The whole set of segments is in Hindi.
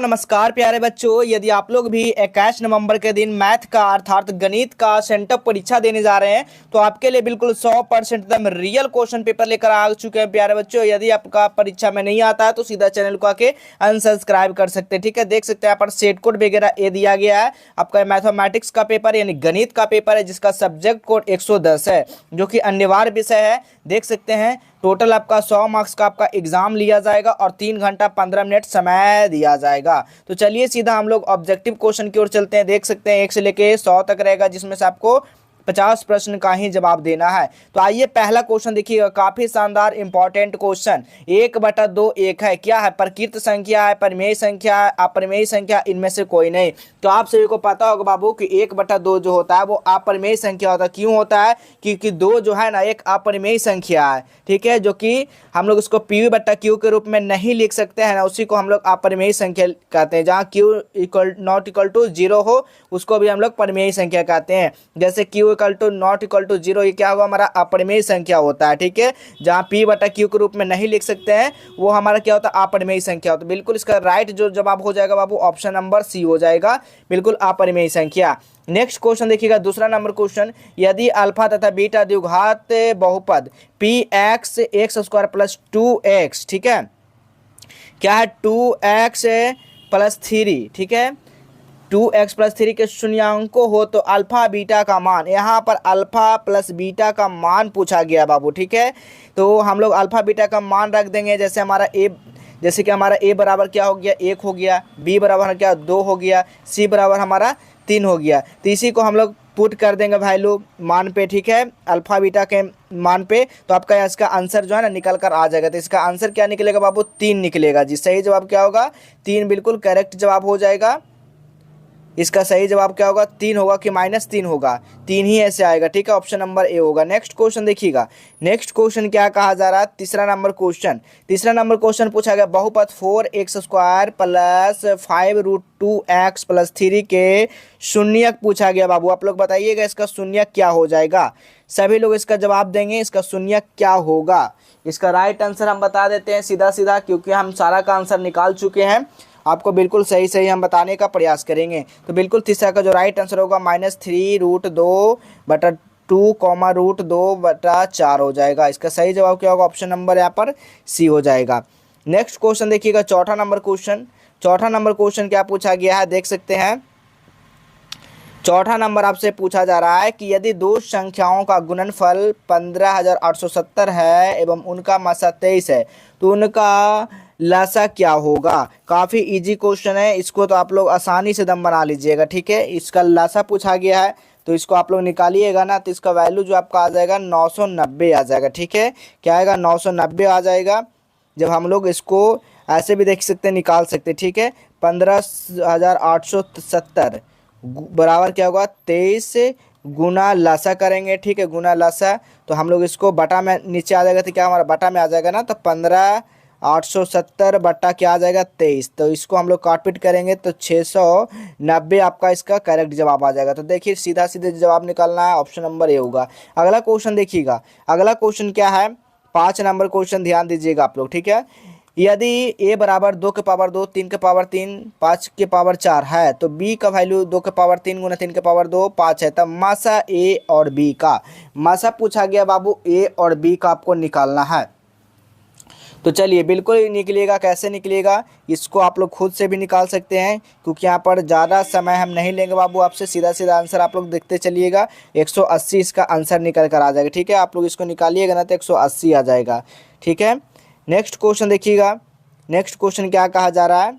नमस्कार प्यारे बच्चों। यदि आप लोग भी 21 नवंबर के दिन मैथ का अर्थात गणित का सेंटअप परीक्षा देने जा रहे हैं तो आपके लिए बिल्कुल 100% एकदम रियल क्वेश्चन पेपर लेकर आ चुके हैं प्यारे बच्चों। यदि आपका परीक्षा में नहीं आता है तो सीधा चैनल को आके अनसब्सक्राइब कर सकते हैं। ठीक है, देख सकते हैं यहाँ पर सेट कोड वगैरह ये दिया गया है। आपका मैथमेटिक्स का पेपर यानी गणित का पेपर है जिसका सब्जेक्ट कोड 110 है जो कि अनिवार्य विषय है। देख सकते हैं टोटल आपका 100 मार्क्स का आपका एग्जाम लिया जाएगा और 3 घंटा 15 मिनट समय दिया जाएगा। तो चलिए सीधा हम लोग ऑब्जेक्टिव क्वेश्चन की ओर चलते हैं। देख सकते हैं 1 से लेके 100 तक रहेगा जिसमें से आपको 50 प्रश्न का ही जवाब देना है। तो आइए पहला क्वेश्चन देखिएगा, काफी शानदार इंपॉर्टेंट क्वेश्चन। 1/2 एक है, क्या है? प्रकृत संख्या है, परिमेय संख्या है, अपरिमेय संख्या, इनमें से कोई नहीं। तो आप सभी को पता होगा बाबू कि 1/2 जो होता है वो अपरिमेय संख्या होता है। क्यों होता है? क्योंकि 2 जो है ना एक अपरिमेय संख्या है। ठीक है, जो कि हम लोग उसको PV/Q के रूप में नहीं लिख सकते हैं ना, उसी को हम लोग अपरिमेय संख्या कहते हैं। जहाँ Q नॉट इक्वल टू 0 हो उसको भी हम लोग परिमेय संख्या कहते हैं। जैसे Q नॉट इक्वल टू 0 ये क्या होगा? हमारा अपरिमेय संख्या होता है। ठीक है, जहाँ P/Q के रूप में नहीं लिख सकते हैं वो हमारा क्या होता है? अपरिमेय संख्या होता है। बिल्कुल इसका राइट जो जवाब हो जाएगा बाबू ऑप्शन नंबर सी हो जाएगा, बिल्कुल अपरिमेय संख्या। नेक्स्ट क्वेश्चन देखिएगा, दूसरा नंबर क्वेश्चन। यदि अल्फा तथा बीटा द्विघात बहुपद px x² प्लस 2x, ठीक है, क्या है? 2x प्लस 3, ठीक है, 2x प्लस 3 के शून्यांकों हो तो अल्फा बीटा का मान, यहाँ पर अल्फा प्लस बीटा का मान पूछा गया बाबू। ठीक है, तो हम लोग अल्फा बीटा का मान रख देंगे। जैसे कि हमारा a बराबर क्या हो गया? 1 हो गया, b बराबर क्या? 2 हो गया, c बराबर हमारा 3 हो गया। तो इसी को हम लोग पुट कर देंगे भाई लोग मान पे। ठीक है, अल्फा बीटा के मान पे, तो आपका इसका आंसर जो है ना निकल कर आ जाएगा। तो इसका आंसर क्या निकलेगा बाबू? 3 निकलेगा जी। सही जवाब क्या होगा? 3 बिल्कुल करेक्ट जवाब हो जाएगा। इसका सही जवाब क्या होगा? 3 होगा कि -3 होगा? 3 ही ऐसे आएगा। ठीक है, ऑप्शन नंबर ए होगा। नेक्स्ट क्वेश्चन देखिएगा, नेक्स्ट क्वेश्चन क्या कहा जा रहा है? तीसरा नंबर क्वेश्चन पूछा गया, बहुपद 4x² प्लस 5√2x प्लस 3 के शून्यक पूछा गया बाबू। आप लोग बताइएगा इसका शून्यक क्या हो जाएगा? सभी लोग इसका जवाब देंगे, इसका शून्यक क्या होगा? इसका राइट आंसर हम बता देते हैं सीधा सीधा, क्योंकि हम सारा का आंसर निकाल चुके हैं। आपको बिल्कुल सही सही हम बताने का प्रयास करेंगे। तो बिल्कुल तीसरा का जो राइट आंसर होगा -3√2/2, √2/4 हो जाएगा। इसका सही जवाब क्या होगा? ऑप्शन नंबर यहाँ पर सी हो जाएगा। नेक्स्ट क्वेश्चन देखिएगा, चौथा नंबर क्वेश्चन क्या पूछा गया है? देख सकते हैं चौथा नंबर आपसे पूछा जा रहा है कि यदि दो संख्याओं का गुणनफल 15,870 है एवं उनका मासा 23 है तो उनका लसा क्या होगा? काफ़ी इजी क्वेश्चन है, इसको तो आप लोग आसानी से दम बना लीजिएगा। ठीक है, इसका लसा पूछा गया है तो इसको आप लोग निकालिएगा ना, तो इसका वैल्यू जो आपका आ जाएगा 990 आ जाएगा। ठीक है, क्या आएगा? 990 आ जाएगा। जब हम लोग इसको ऐसे भी देख सकते हैं, निकाल सकते हैं। ठीक है, 15,870 बराबर क्या होगा? 23 गुना लसा करेंगे। ठीक है, गुना लसा, तो हम लोग इसको बटा में नीचे आ जाएगा, तो क्या हमारा बटा में आ जाएगा ना, तो 15,870 बटा क्या आ जाएगा? 23। तो इसको हम लोग काट पीट करेंगे तो 690 आपका इसका करेक्ट जवाब आ जाएगा। तो देखिए सीधा सीधे जवाब निकालना है, ऑप्शन नंबर ए होगा। अगला क्वेश्चन देखिएगा, अगला क्वेश्चन क्या है? 5 नंबर क्वेश्चन, ध्यान दीजिएगा आप लोग। ठीक है, यदि a बराबर 2 के पावर 2, 3 के पावर 3, 5 के पावर 4 है तो b का वैल्यू 2 के पावर 3 गुना 3 के पावर 2 5 है। तब मासा a और b का मासा पूछा गया बाबू, a और b का आपको निकालना है। तो चलिए बिल्कुल निकलेगा। कैसे निकलेगा इसको आप लोग खुद से भी निकाल सकते हैं, क्योंकि यहाँ पर ज़्यादा समय हम नहीं लेंगे बाबू आपसे। सीधा सीधा आंसर आप लोग देखते चलिएगा, 180 इसका आंसर निकल कर आ जाएगा। ठीक है, आप लोग इसको निकालिएगा ना तो 180 आ जाएगा। ठीक है, नेक्स्ट क्वेश्चन देखिएगा, नेक्स्ट क्वेश्चन क्या कहा जा रहा है?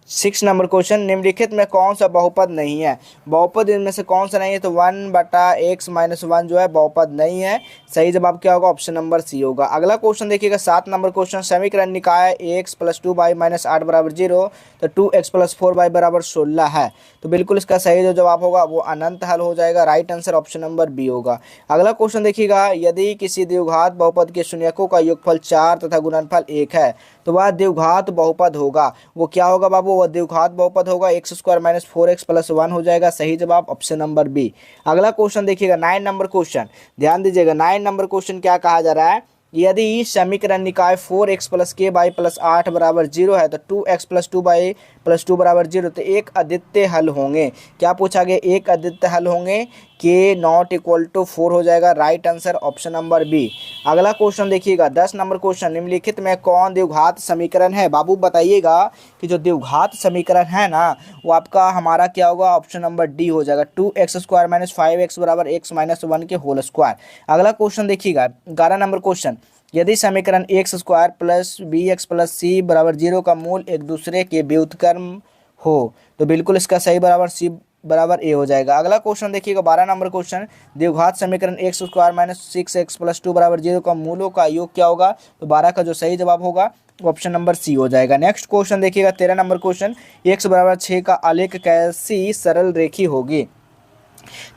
6 नंबर क्वेश्चन, निम्नलिखित में कौन सा बहुपद नहीं है? बहुपद इनमें से कौन सा नहीं है? तो 1/x-1 जो है बहुपद नहीं है। सही जवाब क्या होगा? ऑप्शन नंबर सी होगा। अगला क्वेश्चन देखिएगा, 7 नंबर क्वेश्चन, समीकरण निकाय ax + 2y - 8 = 0 तो 2x + 4y = 16 है। तो बिल्कुल इसका सही जो जवाब होगा वो अनंत हल हो जाएगा। Right answer option number B होगा। अगला क्वेश्चन देखिएगा, यदि किसी द्विघात बहुपद के शून्यकों का योगफल 4 तथा गुणनफल 1 है तो वह द्विघात बहुपद होगा। वो क्या होगा बाबू? वह द्विघात बहुपद होगा। x² - 4x + 1 हो जाएगा। सही जवाब ऑप्शन नंबर बी। अगला क्वेश्चन देखिएगा, 9 नंबर क्वेश्चन, ध्यान दीजिएगा। 9 नंबर क्वेश्चन क्या कहा जा रहा है? यदि समीकरण निकाय 4x प्लस के बाई प्लस 8 बराबर 0 है तो 2x प्लस 2 बाई प्लस 2 बराबर 0, तो एक अद्वितीय हल होंगे। क्या पूछा गया? एक अद्वितीय हल होंगे, के नॉट इक्वल टू 4 हो जाएगा। Right answer option number B. अगला क्वेश्चन देखिएगा 10 नंबर क्वेश्चन, निम्नलिखित में कौन द्विघात समीकरण है? बाबू बताइएगा कि जो द्विघात समीकरण है ना वो आपका हमारा क्या होगा? ऑप्शन नंबर डी हो जाएगा। 2x² माइनस 5x बराबर x माइनस 1 के होल स्क्वायर। अगला क्वेश्चन देखिएगा 11 नंबर क्वेश्चन, यदि समीकरण x² plus bx plus c बराबर 0 का मूल एक दूसरे के व्युत्क्रम हो तो बिल्कुल इसका सही बराबर c बराबर a हो जाएगा। अगला क्वेश्चन देखिएगा 12 नंबर क्वेश्चन, द्विघात समीकरण x² माइनस 6x प्लस 2 बराबर 0 का मूलों का योग क्या होगा? तो 12 का जो सही जवाब होगा ऑप्शन नंबर सी हो जाएगा। नेक्स्ट क्वेश्चन देखिएगा 13 नंबर क्वेश्चन, x बराबर 6 का आलेख कैसी सरल रेखी होगी?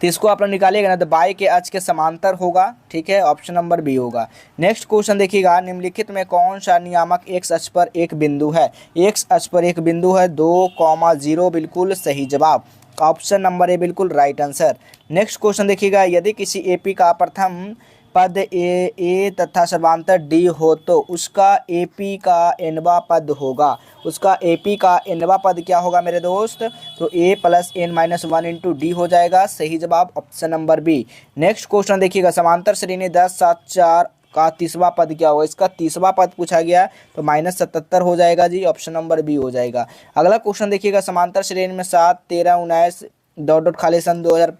तो इसको आप लोग निकालिएगा ना तो बाई के अक्ष के समांतर होगा। ठीक है, ऑप्शन नंबर बी होगा। नेक्स्ट क्वेश्चन देखिएगा, निम्नलिखित में कौन सा नियामक एक्स अक्ष पर एक बिंदु है? एक्स अक्ष पर एक बिंदु है 2,0, बिल्कुल सही जवाब, ऑप्शन नंबर ए बिल्कुल राइट आंसर। नेक्स्ट क्वेश्चन देखिएगा, यदि किसी एपी का प्रथम पद ए तथा सर्वांतर डी हो तो उसका एपी का एनवा पद होगा। उसका एपी का एनवा पद क्या होगा मेरे दोस्त? तो A plus N minus 1 into D हो जाएगा। सही जवाब option number B. Next question देखिएगा, समांतर श्रेणी 10 7 4 का तीसवा पद क्या होगा? इसका तीसवा पद पूछा गया तो -77 हो जाएगा जी, ऑप्शन नंबर बी हो जाएगा। अगला क्वेश्चन देखिएगा, समांतर श्रेणी में 7 13 19 डॉट डॉट खाली सन 2000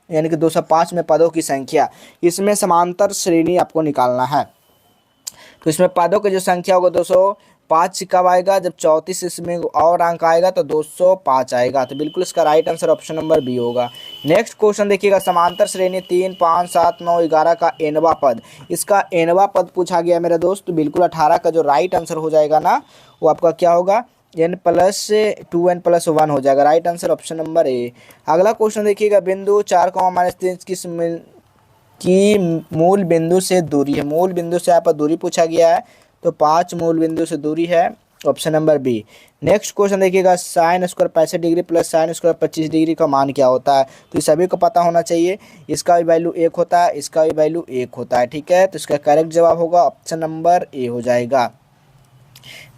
यानी कि 205 में पदों की संख्या। इसमें समांतर श्रेणी आपको निकालना है तो इसमें पदों की जो संख्या होगा 205 कब आएगा? जब 34 इसमें और अंक आएगा तो 205 आएगा। तो बिल्कुल इसका right answer option number B होगा। नेक्स्ट क्वेश्चन देखिएगा, समांतर श्रेणी 3 5 7 9 11 का एनवा पद। इसका एनवा पद पूछा गया मेरे दोस्त, तो बिल्कुल 18 का जो राइट आंसर हो जाएगा ना वो आपका क्या होगा? n प्लस 2n प्लस 1 हो जाएगा। Right answer option number A. अगला क्वेश्चन देखिएगा, बिंदु 4,-3 की मूल बिंदु से दूरी है। मूल बिंदु से यहाँ पर दूरी पूछा गया है तो 5 मूल बिंदु से दूरी है, option number B. Next question देखिएगा, sine square 65 degree plus sine square 25 degree का मान क्या होता है? तो सभी को पता होना चाहिए, इसका भी वैल्यू 1 होता है, इसका भी वैल्यू 1 होता है। ठीक है, तो इसका करेक्ट जवाब होगा ऑप्शन नंबर ए हो जाएगा।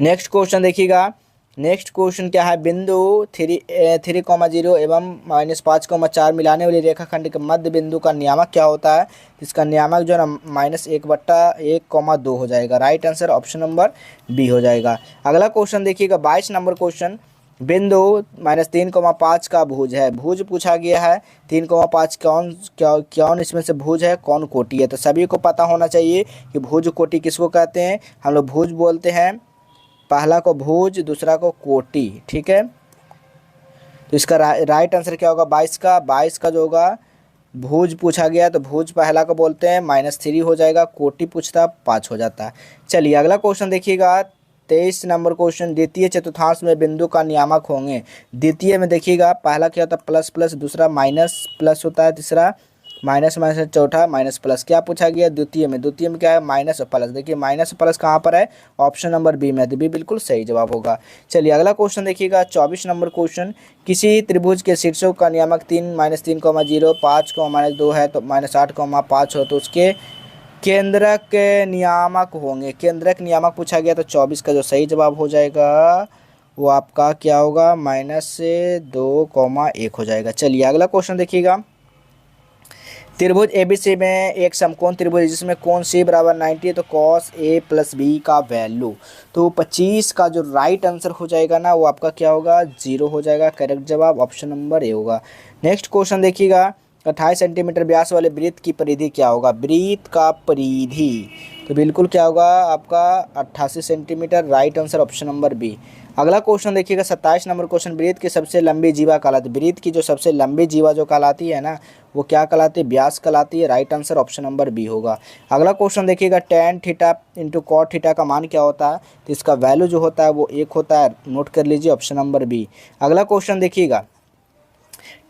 नेक्स्ट क्वेश्चन देखिएगा, नेक्स्ट क्वेश्चन क्या है, बिंदु 3,0 एवं -5,4 मिलाने वाली रेखाखंड के मध्य बिंदु का नियामक क्या होता है? इसका नियामक जो है ना -1/1,2 हो जाएगा। Right answer option number B हो जाएगा। अगला क्वेश्चन देखिएगा 22 नंबर क्वेश्चन, बिंदु -3,5 का भुज है। भुज पूछा गया है 3,5 कौन इसमें से भुज है, कौन कोटि है? तो सभी को पता होना चाहिए कि भुज कोटि किसको कहते हैं। हम लोग भुज बोलते हैं, पहला को भुज दूसरा को कोटि। ठीक है, तो इसका राइट आंसर क्या होगा? 22 का जो होगा भुज पूछा गया तो भुज पहला को बोलते हैं, -3 हो जाएगा। कोटि पूछता 5 हो जाता है। चलिए अगला क्वेश्चन देखिएगा 23 नंबर क्वेश्चन, द्वितीय चतुर्थांश में बिंदु का नियामक होंगे। द्वितीय में देखिएगा पहला क्या होता है? प्लस प्लस, दूसरा माइनस प्लस होता है, तीसरा माइनस माइनस, चौथा माइनस प्लस। क्या पूछा गया द्वितीय में? द्वितीय में क्या है? माइनस और प्लस। देखिए माइनस प्लस कहाँ पर है? ऑप्शन नंबर बी में, तो बी बिल्कुल सही जवाब होगा। चलिए अगला क्वेश्चन देखिएगा 24 नंबर क्वेश्चन, किसी त्रिभुज के शीर्षों का नियामक 3 -3,0 5, -2 है तो -8,5 हो तो उसके केंद्रक के नियामक होंगे। केंद्रक नियामक पूछा गया तो 24 का जो सही जवाब हो जाएगा वो आपका क्या होगा? -2,1 हो जाएगा। चलिए अगला क्वेश्चन देखिएगा, त्रिभुज एबीसी में एक समकोण त्रिभुज जिसमें कोण सी बराबर 90 है तो कॉस ए प्लस बी का वैल्यू। तो 25 का जो राइट आंसर हो जाएगा ना वो आपका क्या होगा? 0 हो जाएगा। करेक्ट जवाब ऑप्शन नंबर ए होगा। नेक्स्ट क्वेश्चन देखिएगा, 28 सेंटीमीटर व्यास वाले वृत्त की परिधि क्या होगा? वृत्त का परिधि तो बिल्कुल क्या होगा आपका? 88 centimetre. Right answer option number B. अगला क्वेश्चन देखिएगा 27 नंबर क्वेश्चन, वृत्त की सबसे लंबी जीवा कहलाती है। वृत्त की जो सबसे लंबी जीवा जो कहलाती है ना वो क्या कहलाती है? व्यास कहलाती है। Right answer option number B होगा। अगला क्वेश्चन देखिएगा, tan theta into cot theta का मान क्या होता है? तो इसका वैल्यू जो होता है वो 1 होता है। नोट कर लीजिए, ऑप्शन नंबर बी। अगला क्वेश्चन देखिएगा,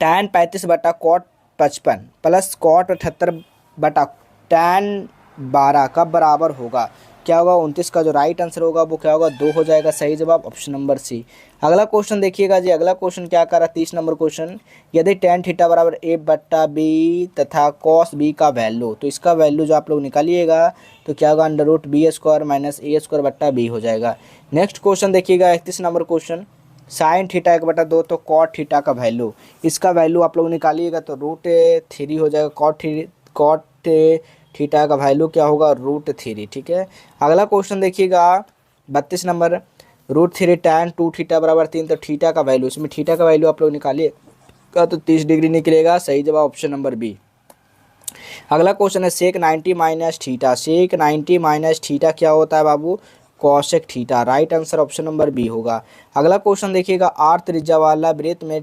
tan 35 बटा कॉट 55 प्लस कॉट 78 बटा tan 12 कब बराबर होगा? क्या होगा 29 का जो राइट आंसर होगा वो क्या होगा 2 हो जाएगा। सही जवाब ऑप्शन नंबर सी। अगला क्वेश्चन देखिएगा जी, अगला क्वेश्चन क्या कर रहा है 30 नंबर क्वेश्चन, यदि tan थीटा बराबर a बट्टा बी तथा cos b का वैल्यू, तो इसका वैल्यू जो आप लोग निकालिएगा तो क्या होगा under root B square minus A square बट्टा बी हो जाएगा। नेक्स्ट क्वेश्चन देखिएगा 31 नंबर क्वेश्चन, साइन थीटा 1/2 तो कॉट थीटा का वैल्यू, इसका वैल्यू आप लोग निकालिएगा तो √3 हो जाएगा। कॉट थीटा का वैल्यू क्या होगा √3। ठीक है। अगला क्वेश्चन देखिएगा 32 नंबर, √3 tan 2 थीटा बराबर 3, तो थीटा का वैल्यू, इसमें थीटा का वैल्यू आप लोग निकालिएगा तो 30 डिग्री निकलेगा। सही जवाब ऑप्शन नंबर बी। अगला क्वेश्चन है sec 90 minus theta, sec 90 minus theta क्या होता है बाबू cosec theta. Right answer option number B होगा। अगला क्वेश्चन देखिएगा 8 त्रिज्या वाला वृत्त में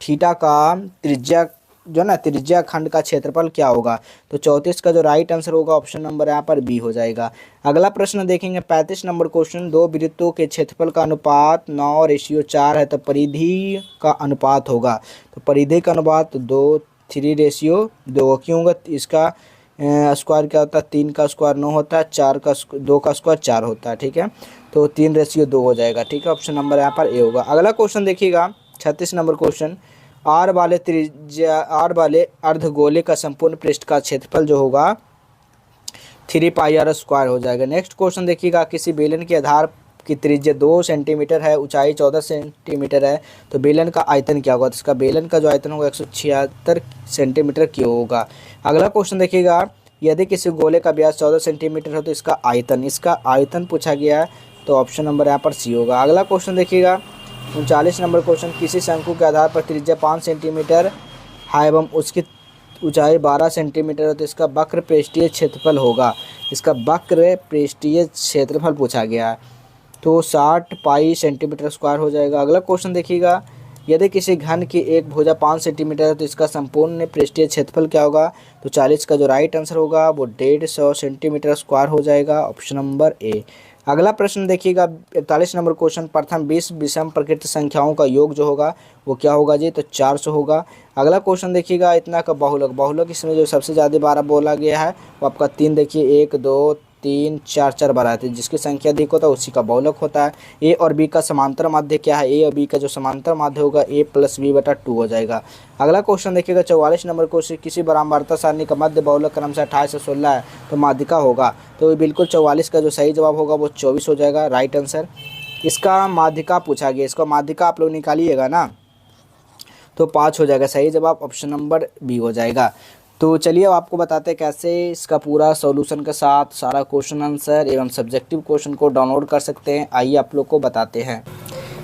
थीटा का त्रिज्या जो ना त्रिज्या खंड का क्षेत्रफल क्या होगा, तो 34 का जो राइट आंसर होगा ऑप्शन नंबर यहाँ पर बी हो जाएगा। अगला प्रश्न देखेंगे 35 नंबर क्वेश्चन, दो वृत्तों के क्षेत्रफल का अनुपात 9:4 है तो परिधि का अनुपात होगा, तो परिधि का अनुपात 3:2 क्यों होगा, इसका स्क्वायर क्या होता है 3 का स्क्वायर 9 होता है, 2 का स्क्वायर 4 होता है। ठीक है, तो 3:2 हो जाएगा। ठीक है, ऑप्शन नंबर यहाँ पर ए होगा। अगला क्वेश्चन देखिएगा 36 नंबर क्वेश्चन, आर वाले अर्धगोले का संपूर्ण पृष्ठ का क्षेत्रफल जो होगा 3πr² हो जाएगा। नेक्स्ट क्वेश्चन देखिएगा, किसी बेलन के आधार की त्रिज्या 2 सेंटीमीटर है, ऊंचाई 14 सेंटीमीटर है, तो बेलन का आयतन क्या होगा, तो इसका बेलन का जो आयतन होगा 176 सेंटीमीटर क्यों होगा। अगला क्वेश्चन देखिएगा, यदि किसी गोले का व्यास 14 सेंटीमीटर हो तो इसका आयतन पूछा गया है, तो ऑप्शन नंबर यहाँ पर सी होगा। अगला क्वेश्चन देखिएगा 39 नंबर क्वेश्चन, किसी शंकु के आधार पर त्रिज्या 5 सेंटीमीटर है एवं उसकी ऊंचाई 12 सेंटीमीटर है, तो इसका वक्र पृष्ठीय क्षेत्रफल होगा, इसका वक्र पृष्ठीय क्षेत्रफल पूछा गया है, तो 60 पाई सेंटीमीटर स्क्वायर हो जाएगा। अगला क्वेश्चन देखिएगा, यदि किसी घन की एक भुजा 5 सेंटीमीटर है तो इसका संपूर्ण पृष्ठीय क्षेत्रफल क्या होगा, तो 40 का जो राइट आंसर होगा वो 150 सेंटीमीटर स्क्वायर हो जाएगा, ऑप्शन नंबर ए। अगला प्रश्न देखिएगा 41 नंबर क्वेश्चन, प्रथम 20 विषम प्रकृति संख्याओं का योग जो होगा वो क्या होगा जी, तो 400 होगा। अगला क्वेश्चन देखिएगा इतना का बहुलक इसमें जो सबसे ज़्यादा बार बोला गया है वो आपका 3 देखिए 1 2 3 4 बार आते हैं, जिसकी संख्या अधिक होता है उसी का बहुलक होता है। ए और बी का समांतर माध्य क्या है, ए और बी का जो समांतर माध्य होगा a+b/2 हो जाएगा। अगला क्वेश्चन देखिएगा 44 नंबर क्वेश्चन, किसी बरामर्ता सारणी का मध्य बहुलक क्रम से 28 से 16 है तो माध्यिका होगा, तो बिल्कुल 44 का जो सही जवाब होगा वो 24 हो जाएगा, राइट आंसर। इसका माध्यिका पूछा गया, इसका माध्यिका आप लोग निकालिएगा ना तो 5 हो जाएगा, सही जवाब ऑप्शन नंबर बी हो जाएगा। तो चलिए अब आपको बताते हैं कैसे इसका पूरा सॉल्यूशन के साथ सारा क्वेश्चन आंसर एवं सब्जेक्टिव क्वेश्चन को डाउनलोड कर सकते हैं। आइए आप लोग को बताते हैं।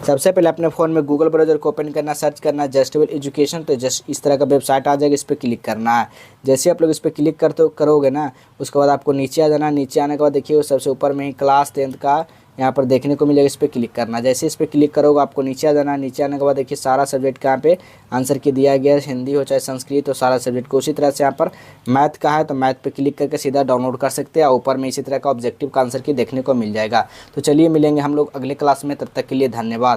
सबसे पहले अपने फ़ोन में गूगल ब्राउज़र को ओपन करना, सर्च करना जस्टेबल एजुकेशन, तो जस्ट इस तरह का वेबसाइट आ जाएगा, इस पर क्लिक करना है। जैसे आप लोग इस पर क्लिक करोगे ना उसके बाद आपको नीचे आ जाना, नीचे आने के बाद देखिए सबसे ऊपर में ही क्लास 10th का यहाँ पर देखने को मिलेगा, इस पर क्लिक करना। जैसे इस पर क्लिक करोगे आपको नीचे आ जाना, नीचे आने के बाद देखिए सारा सब्जेक्ट का यहाँ पे आंसर की दिया गया है, हिंदी हो चाहे संस्कृत, तो सारा सब्जेक्ट को उसी तरह से यहाँ पर मैथ का है तो मैथ पे क्लिक करके सीधा डाउनलोड कर सकते हैं। ऊपर में इसी तरह का ऑब्जेक्टिव का आंसर की देखने को मिल जाएगा। तो चलिए मिलेंगे हम लोग अगले क्लास में, तब तक के लिए धन्यवाद।